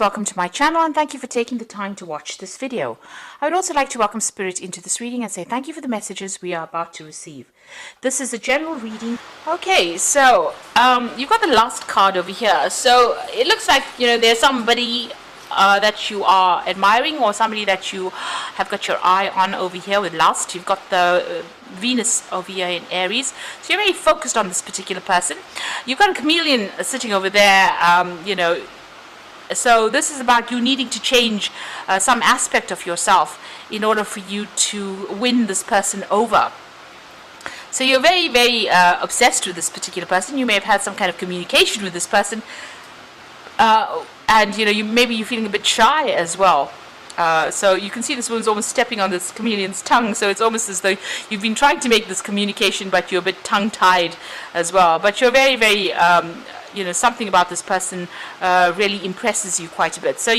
Welcome to my channel and thank you for taking the time to watch this video. I would also like to welcome Spirit into this reading and say thank you for the messages we are about to receive. This is a general reading. Okay, so you've got the last card over here. So it looks like, there's somebody that you are admiring or somebody that you have got your eye on over here with lust. You've got the Venus over here in Aries. So you're very focused on this particular person. You've got a chameleon sitting over there, So this is about you needing to change some aspect of yourself in order for you to win this person over. So you're very, very obsessed with this particular person. You may have had some kind of communication with this person, and maybe you're feeling a bit shy as well. So you can see this woman's almost stepping on this chameleon's tongue. So it's almost as though you've been trying to make this communication, but you're a bit tongue-tied as well. But you're very, very something about this person really impresses you quite a bit. So,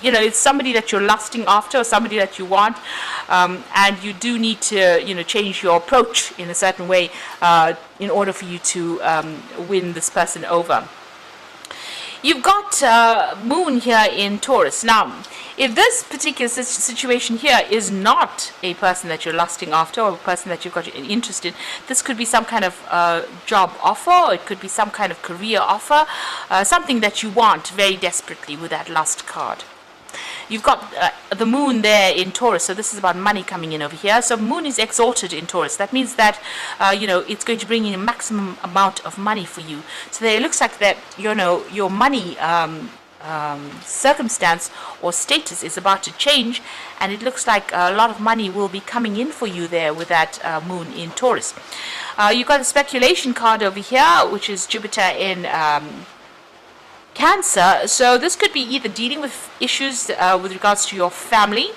it's somebody that you're lusting after or somebody that you want, and you do need to, change your approach in a certain way in order for you to win this person over. You've got Moon here in Taurus. Now, if this particular situation here is not a person that you're lusting after or a person that you've got an interest in, this could be some kind of job offer, or it could be some kind of career offer, something that you want very desperately with that lust card. You've got the Moon there in Taurus, so this is about money coming in over here. So Moon is exalted in Taurus. That means that, it's going to bring in a maximum amount of money for you. So there, it looks like that, your money circumstance or status is about to change, and it looks like a lot of money will be coming in for you there with that Moon in Taurus. You've got a speculation card over here, which is Jupiter in Cancer. So this could be either dealing with issues with regards to your family,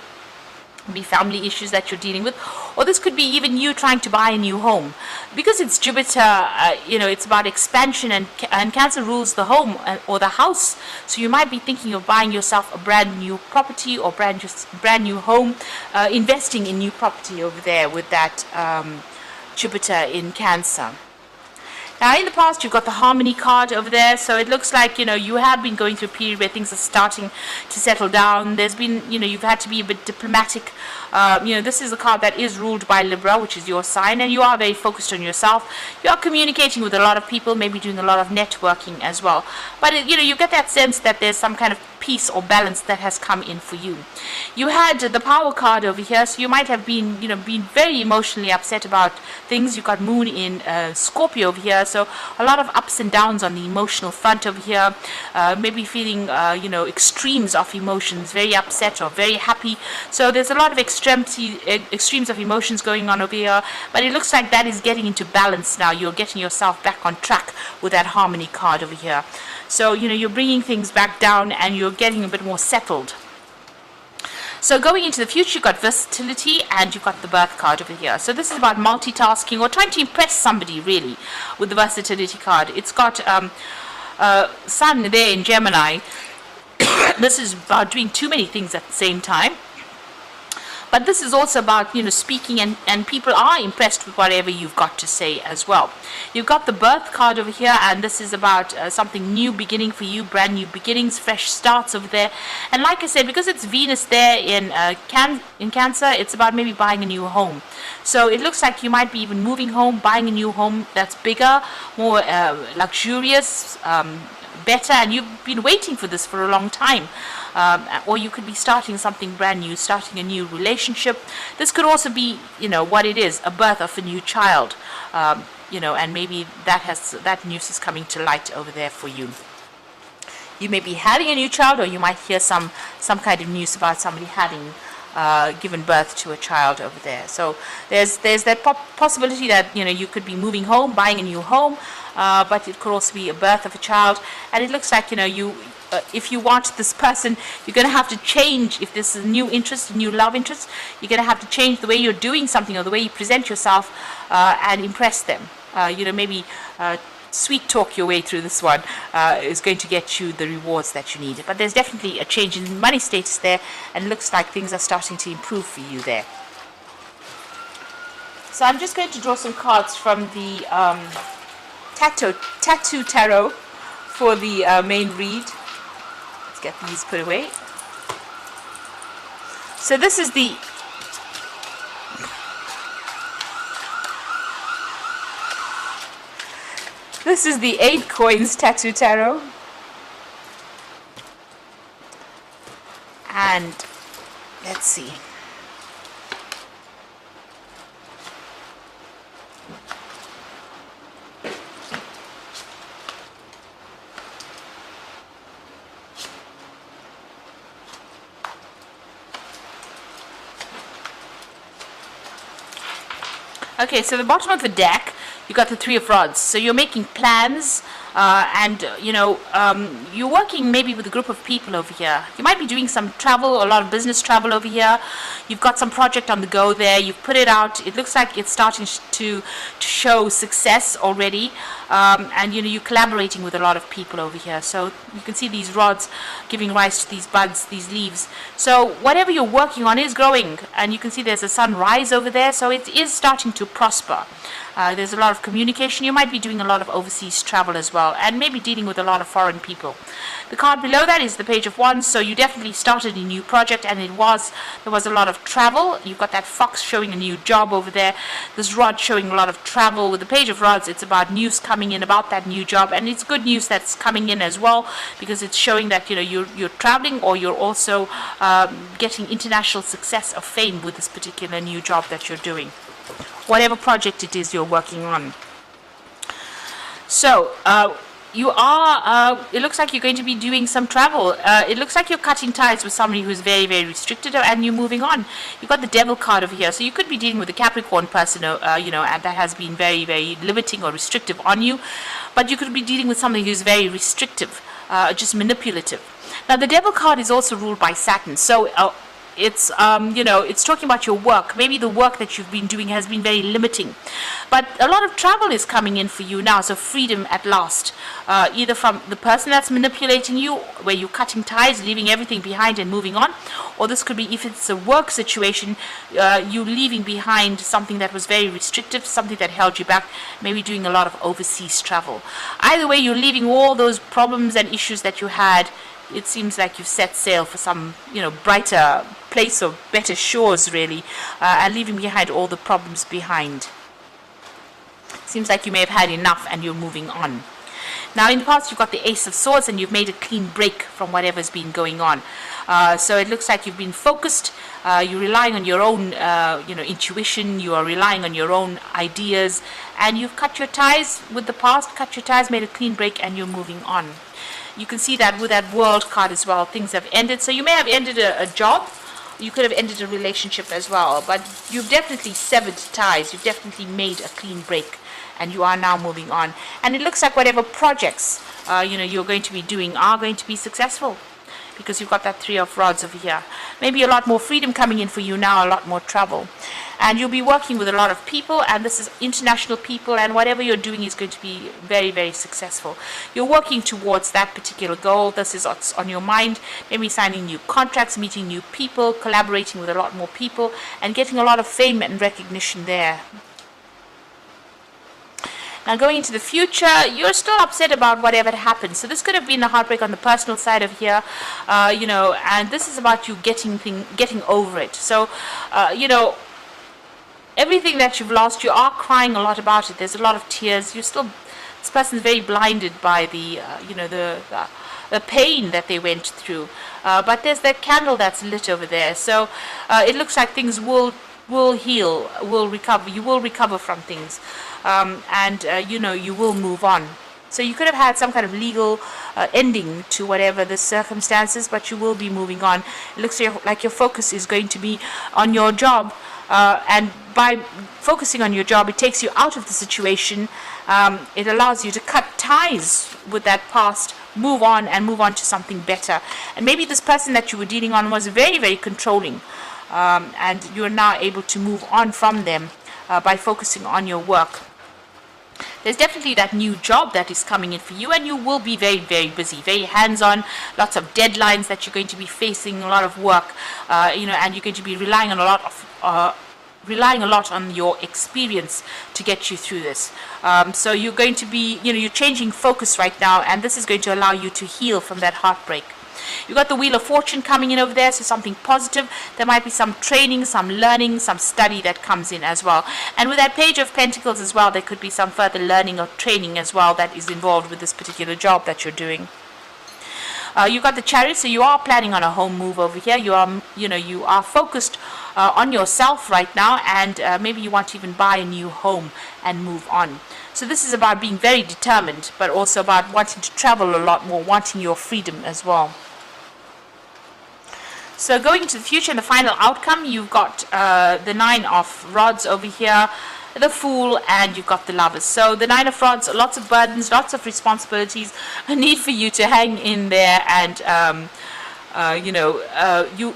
be family issues that you're dealing with, or this could be even you trying to buy a new home. Because it's Jupiter, it's about expansion, and Cancer rules the home or the house. So you might be thinking of buying yourself a brand new property or brand new home, investing in new property over there with that Jupiter in Cancer. Now, in the past, you've got the Harmony card over there, so it looks like, you have been going through a period where things are starting to settle down. There's been, you've had to be a bit diplomatic. This is a card that is ruled by Libra, which is your sign, and you are very focused on yourself. You are communicating with a lot of people, maybe doing a lot of networking as well. But, you get that sense that there's some kind of peace or balance that has come in for you. You had the Power card over here, so you might have been, been very emotionally upset about things. You've got Moon in Scorpio over here, so a lot of ups and downs on the emotional front over here. Maybe feeling, extremes of emotions, very upset or very happy. So there's a lot of extremes of emotions going on over here, but it looks like that is getting into balance now. You're getting yourself back on track with that Harmony card over here. So, you're bringing things back down and you're getting a bit more settled. So going into the future, you've got versatility and you've got the Birth card over here. So this is about multitasking or trying to impress somebody, really, with the versatility card. It's got Sun there in Gemini. This is about doing too many things at the same time. But this is also about, speaking, and people are impressed with whatever you've got to say as well. You've got the Birth card over here, and this is about something new beginning for you, brand new beginnings, fresh starts over there. And like I said, because it's Venus there in Cancer, it's about maybe buying a new home. So it looks like you might be even moving home, buying a new home that's bigger, more luxurious, better, and you've been waiting for this for a long time. Or you could be starting something brand new, starting a new relationship. This could also be, what it is, a birth of a new child, and maybe that news is coming to light over there for you. You may be having a new child, or you might hear some kind of news about somebody having given birth to a child over there. So there's that possibility that you could be moving home, buying a new home, but it could also be a birth of a child. And it looks like if you want this person, you're going to have to change. If this is a new interest, a new love interest, you're going to have to change the way you're doing something or the way you present yourself and impress them. Maybe sweet talk your way through this one is going to get you the rewards that you need. But there's definitely a change in money status there, and it looks like things are starting to improve for you there. So I'm just going to draw some cards from the Tattoo Tarot for the main read. Let's get these put away. So this is the Eight Coins Tattoo Tarot. And let's see. Okay, so the bottom of the deck, you got the Three of Rods. So you're making plans, and you're working maybe with a group of people over here. You might be doing some travel, a lot of business travel over here. You've got some project on the go there. You've put it out. It looks like it's starting to show success already, and you're collaborating with a lot of people over here. So you can see these rods giving rise to these buds, these leaves. So whatever you're working on is growing, and you can see there's a sunrise over there. So it is starting to prosper. There's a lot of communication. You might be doing a lot of overseas travel as well, and maybe dealing with a lot of foreign people. The card below that is the Page of Wands, so you definitely started a new project, and there was a lot of travel. You've got that fox showing a new job over there. This rod showing a lot of travel. With the Page of Rods, it's about news coming in about that new job, and it's good news that's coming in as well, because it's showing that you're traveling, or you're also getting international success or fame with this particular new job that you're doing, whatever project it is you're working on. So you are, it looks like you're going to be doing some travel. It looks like you're cutting ties with somebody who's very, very restricted, and you're moving on. You've got the Devil card over here. So you could be dealing with a Capricorn person, and that has been very, very limiting or restrictive on you. But you could be dealing with somebody who's very restrictive, just manipulative. Now, the Devil card is also ruled by Saturn. So it's it's talking about your work. Maybe the work that you've been doing has been very limiting, but a lot of travel is coming in for you now. So freedom at last, either from the person that's manipulating you, where you're cutting ties, leaving everything behind and moving on, or this could be, if it's a work situation, you leaving behind something that was very restrictive, something that held you back, maybe doing a lot of overseas travel. Either way, you're leaving all those problems and issues that you had. It seems like you've set sail for some, brighter place or better shores, really, and leaving behind all the problems behind. Seems like you may have had enough and you're moving on. Now, in the past, you've got the Ace of Swords, and you've made a clean break from whatever's been going on. So it looks like you've been focused. You're relying on your own, intuition. You are relying on your own ideas, and you've cut your ties with the past, cut your ties, made a clean break, and you're moving on. You can see that with that World card as well. Things have ended. So you may have ended a job. You could have ended a relationship as well. But you've definitely severed ties. You've definitely made a clean break. And you are now moving on. And it looks like whatever projects, you're going to be doing are going to be successful. Because you've got that Three of Rods over here. Maybe a lot more freedom coming in for you now, a lot more travel. And you'll be working with a lot of people, and this is international people, and whatever you're doing is going to be very, very successful. You're working towards that particular goal. This is what's on your mind. Maybe signing new contracts, meeting new people, collaborating with a lot more people, and getting a lot of fame and recognition there. Now, going into the future, you're still upset about whatever happened. So this could have been a heartbreak on the personal side of here, and this is about you getting over it. So, everything that you've lost, you are crying a lot about it. There's a lot of tears. This person's very blinded by the pain that they went through. But there's that candle that's lit over there. So it looks like things will heal, will recover. You will recover from things, and you will move on. So you could have had some kind of legal ending to whatever the circumstances, but you will be moving on. It looks like your focus is going to be on your job. And by focusing on your job, it takes you out of the situation. It allows you to cut ties with that past, move on to something better. And maybe this person that you were dealing on was very, very controlling. And you are now able to move on from them by focusing on your work. There's definitely that new job that is coming in for you, and you will be very, very busy, very hands-on, lots of deadlines that you're going to be facing, a lot of work, and you're going to be relying on a lot on your experience to get you through this. So you're going to be, you're changing focus right now, and this is going to allow you to heal from that heartbreak. You've got the Wheel of Fortune coming in over there, so something positive. There might be some training, some learning, some study that comes in as well. And with that Page of Pentacles as well, there could be some further learning or training as well that is involved with this particular job that you're doing. You've got the Chariot, so you are planning on a home move over here. You are focused on yourself right now, and maybe you want to even buy a new home and move on. So this is about being very determined, but also about wanting to travel a lot more, wanting your freedom as well. So going into the future and the final outcome, you've got the Nine of Rods over here, the Fool, and you've got the Lovers. So the Nine of Rods, lots of burdens, lots of responsibilities, a need for you to hang in there, and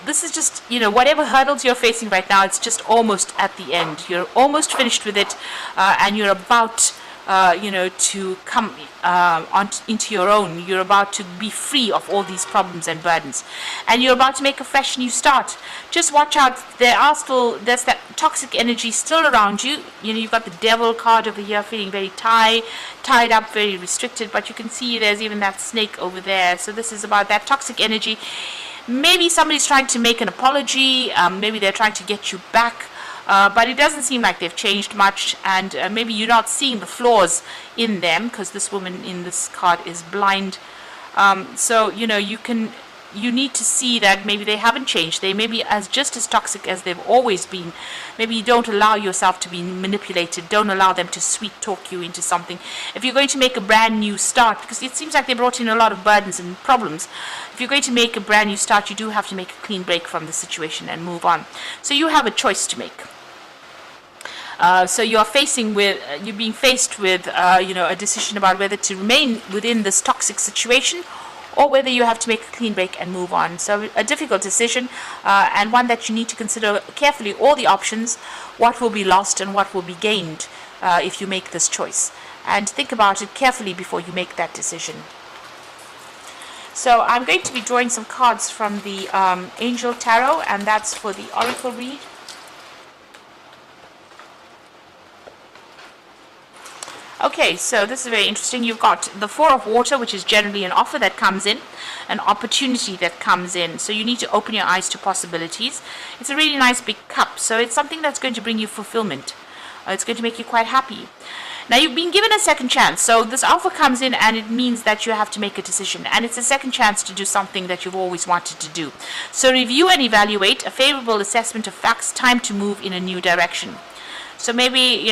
this is just, whatever hurdles you're facing right now, it's just almost at the end. You're almost finished with it, and you're about to come into your own. You're about to be free of all these problems and burdens, and you're about to make a fresh new start. Just watch out. There's that toxic energy still around you. You've got the Devil card over here, feeling very tied up, very restricted, but you can see there's even that snake over there. So this is about that toxic energy. Maybe somebody's trying to make an apology, maybe they're trying to get you back, but it doesn't seem like they've changed much, and maybe you're not seeing the flaws in them, because this woman in this card is blind. So you need to see that maybe they haven't changed. They may be just as toxic as they've always been. Maybe you don't allow yourself to be manipulated. Don't allow them to sweet talk you into something. If you're going to make a brand new start, because it seems like they brought in a lot of burdens and problems, if you're going to make a brand new start, you do have to make a clean break from the situation and move on. So you have a choice to make. So you're being faced with a decision about whether to remain within this toxic situation, or whether you have to make a clean break and move on. So a difficult decision, and one that you need to consider carefully all the options, what will be lost and what will be gained if you make this choice. And think about it carefully before you make that decision. So I'm going to be drawing some cards from the Angel Tarot, and that's for the Oracle read. Okay, so this is very interesting. You've got the Four of Water, which is generally an offer that comes in, an opportunity that comes in. So you need to open your eyes to possibilities. It's a really nice big cup, so it's something that's going to bring you fulfillment. It's going to make you quite happy. Now, you've been given a second chance. So this offer comes in, and it means that you have to make a decision. And it's a second chance to do something that you've always wanted to do. So review and evaluate, a favorable assessment of facts, time to move in a new direction. So maybe,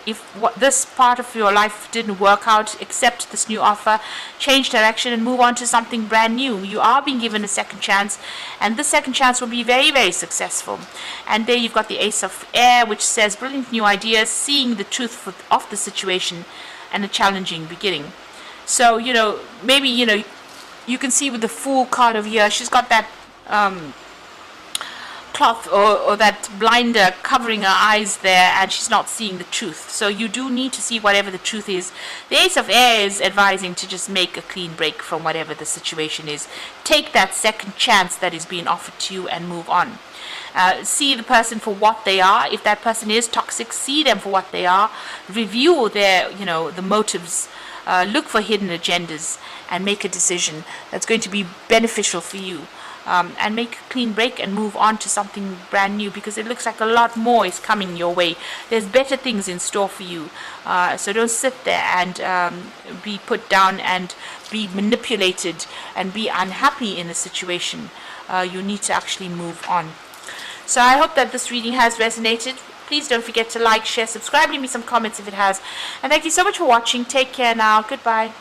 if this part of your life didn't work out, accept this new offer, change direction, and move on to something brand new. You are being given a second chance, and this second chance will be very, very successful. And there you've got the Ace of Air, which says brilliant new ideas, seeing the truth of the situation, and a challenging beginning. So, maybe, you can see with the Fool card over here, she's got that cloth or that blinder covering her eyes there, and she's not seeing the truth. So you do need to see whatever the truth is. The Ace of Air is advising to just make a clean break from whatever the situation is. Take that second chance that is being offered to you and move on. See the person for what they are. If that person is toxic, see them for what they are. Review their, the motives. Look for hidden agendas and make a decision that's going to be beneficial for you. And make a clean break and move on to something brand new, because it looks like a lot more is coming your way. There's better things in store for you. So don't sit there and be put down and be manipulated and be unhappy in a situation. You need to actually move on. So I hope that this reading has resonated. Please don't forget to like, share, subscribe, leave me some comments if it has. And thank you so much for watching. Take care now. Goodbye.